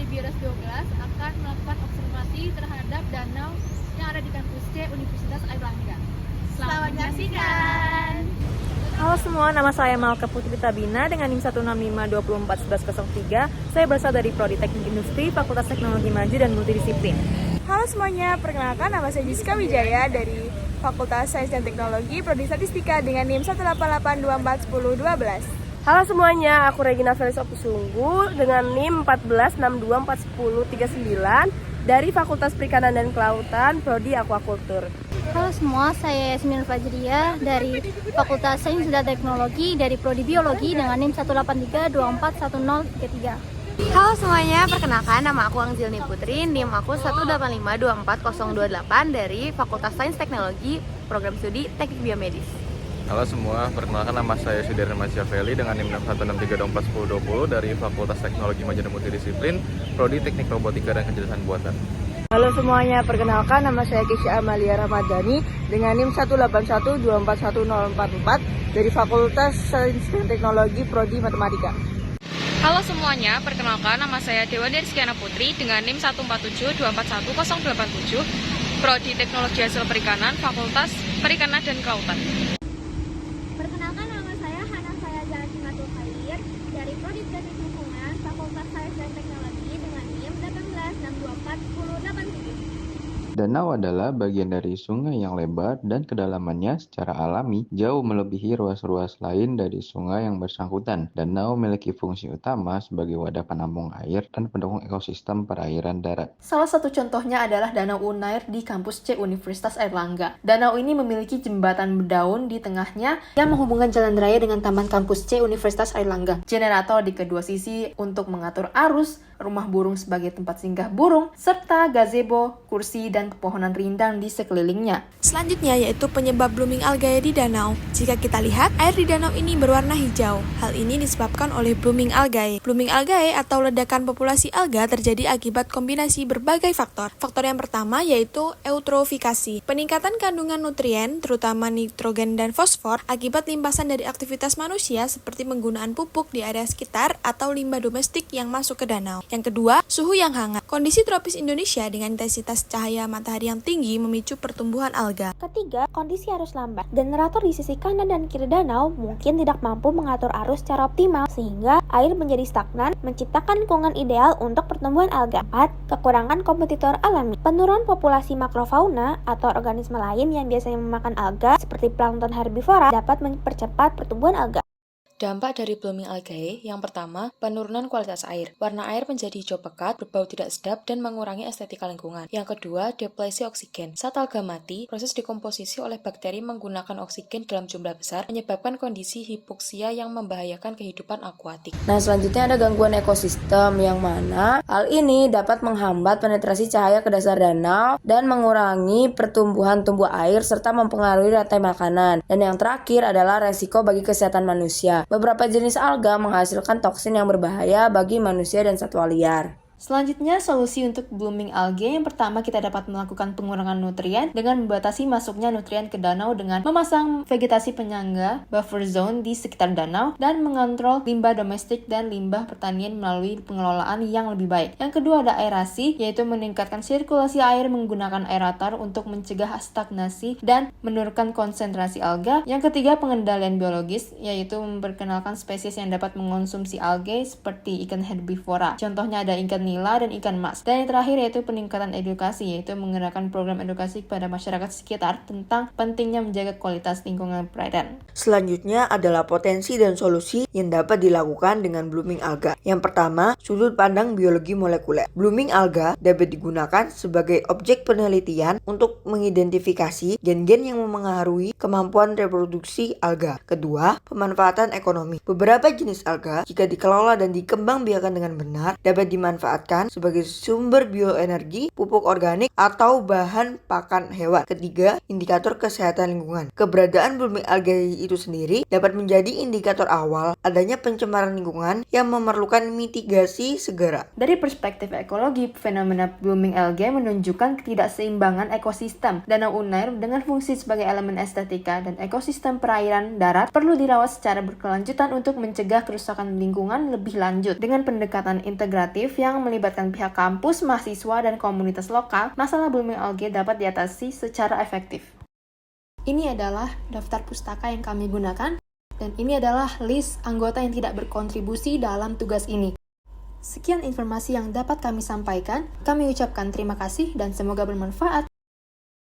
Biores 12 akan melakukan observasi terhadap danau yang ada di kampus C Universitas Airlangga. Selamat menyaksikan! Halo semua, nama saya Malka Putri Tabina dengan NIM 165241103. Saya berasal dari Prodi Teknik Industri, Fakultas Teknologi Maju dan Multidisiplin. Halo semuanya, perkenalkan nama saya Jessica Wijaya dari Fakultas Sains dan Teknologi, Prodi Statistika dengan NIM 188241012. Halo semuanya, aku Regina Felis Opusunggu dengan NIM 146241039 dari Fakultas Perikanan dan Kelautan, Prodi Aquacultur. Halo semua, saya Yasmin Fajriya dari Fakultas Sains dan Teknologi dari Prodi Biologi dengan NIM 183241033. Halo semuanya, perkenalkan nama aku Angzilni Putri, NIM aku 185240028 dari Fakultas Sains Teknologi, Program Studi Teknik Biomedis. Halo semua, perkenalkan nama saya Sudirman Machiavelli dengan NIM 163241020 dari Fakultas Teknologi Maju dan Multidisiplin, Prodi Teknik Robotika dan Kecerdasan Buatan. Halo semuanya, perkenalkan nama saya Kisha Amalia Ramadhani dengan NIM 181241044 dari Fakultas Sains dan Teknologi, Prodi Matematika. Halo semuanya, perkenalkan nama saya Dewa Derskiana Putri dengan NIM 147241087, Prodi Teknologi Hasil Perikanan, Fakultas Perikanan dan Kelautan. Perkenalkan nama saya Hana Sayajana Cimatul Khair dari Prodi Teknik Lingkungan, Fakultas Sains dan Teknologi dengan NIM 186241087. Danau adalah bagian dari sungai yang lebar dan kedalamannya secara alami jauh melebihi ruas-ruas lain dari sungai yang bersangkutan. Danau memiliki fungsi utama sebagai wadah penampung air dan pendukung ekosistem perairan darat. Salah satu contohnya adalah Danau Unair di kampus C Universitas Airlangga. Danau ini memiliki jembatan berdaun di tengahnya yang menghubungkan jalan raya dengan taman kampus C Universitas Airlangga. Generator di kedua sisi untuk mengatur arus, rumah burung sebagai tempat singgah burung, serta gazebo, kursi, dan pepohonan rindang di sekelilingnya. Selanjutnya yaitu penyebab blooming algae di danau. Jika kita lihat, air di danau ini berwarna hijau. Hal ini disebabkan oleh blooming algae. Blooming algae atau ledakan populasi alga terjadi akibat kombinasi berbagai faktor. Faktor yang pertama yaitu eutrofikasi. Peningkatan kandungan nutrien, terutama nitrogen dan fosfor, akibat limpasan dari aktivitas manusia seperti penggunaan pupuk di area sekitar atau limbah domestik yang masuk ke danau. Yang kedua, suhu yang hangat. Kondisi tropis Indonesia dengan intensitas cahaya matahari yang tinggi memicu pertumbuhan alga. Ketiga, kondisi arus lambat. Generator di sisi kanan dan kiri danau mungkin tidak mampu mengatur arus secara optimal sehingga air menjadi stagnan, menciptakan lingkungan ideal untuk pertumbuhan alga. 4. Kekurangan kompetitor alami. Penurunan populasi makrofauna atau organisme lain yang biasanya memakan alga seperti plankton herbivora dapat mempercepat pertumbuhan alga. Dampak dari blooming algae, yang pertama, penurunan kualitas air. Warna air menjadi hijau pekat, berbau tidak sedap, dan mengurangi estetika lingkungan. Yang kedua, deplesi oksigen. Saat alga mati, proses dekomposisi oleh bakteri menggunakan oksigen dalam jumlah besar, menyebabkan kondisi hipoksia yang membahayakan kehidupan akuatik. Nah, selanjutnya ada gangguan ekosistem, yang mana hal ini dapat menghambat penetrasi cahaya ke dasar danau dan mengurangi pertumbuhan tumbuh air serta mempengaruhi rantai makanan. Dan yang terakhir adalah resiko bagi kesehatan manusia. Beberapa jenis alga menghasilkan toksin yang berbahaya bagi manusia dan satwa liar. Selanjutnya, solusi untuk blooming algae. Yang pertama, kita dapat melakukan pengurangan nutrien dengan membatasi masuknya nutrien ke danau dengan memasang vegetasi penyangga buffer zone di sekitar danau dan mengontrol limbah domestik dan limbah pertanian melalui pengelolaan yang lebih baik. Yang kedua ada aerasi, yaitu meningkatkan sirkulasi air menggunakan aerator untuk mencegah stagnasi dan menurunkan konsentrasi alga. Yang ketiga, pengendalian biologis, yaitu memperkenalkan spesies yang dapat mengonsumsi algae seperti ikan herbivora. Contohnya ada ikan nila dan ikan mas. Dan yang terakhir yaitu peningkatan edukasi, yaitu menggerakkan program edukasi kepada masyarakat sekitar tentang pentingnya menjaga kualitas lingkungan perairan. Selanjutnya adalah potensi dan solusi yang dapat dilakukan dengan blooming alga. Yang pertama, sudut pandang biologi molekuler. Blooming alga dapat digunakan sebagai objek penelitian untuk mengidentifikasi gen-gen yang memengaruhi kemampuan reproduksi alga. Kedua, pemanfaatan ekonomi. Beberapa jenis alga, jika dikelola dan dikembangbiakan dengan benar, dapat dimanfaatkan sebagai sumber bioenergi, pupuk organik, atau bahan pakan hewan. Ketiga, indikator kesehatan lingkungan. Keberadaan blooming algae itu sendiri dapat menjadi indikator awal adanya pencemaran lingkungan yang memerlukan mitigasi segera. Dari perspektif ekologi, fenomena blooming algae menunjukkan ketidakseimbangan ekosistem. Danau Unair dengan fungsi sebagai elemen estetika dan ekosistem perairan darat perlu dirawat secara berkelanjutan untuk mencegah kerusakan lingkungan lebih lanjut dengan pendekatan integratif yang melibatkan pihak kampus, mahasiswa, dan komunitas lokal, masalah blooming algae dapat diatasi secara efektif. Ini adalah daftar pustaka yang kami gunakan, dan ini adalah list anggota yang tidak berkontribusi dalam tugas ini. Sekian informasi yang dapat kami sampaikan. Kami ucapkan terima kasih dan semoga bermanfaat.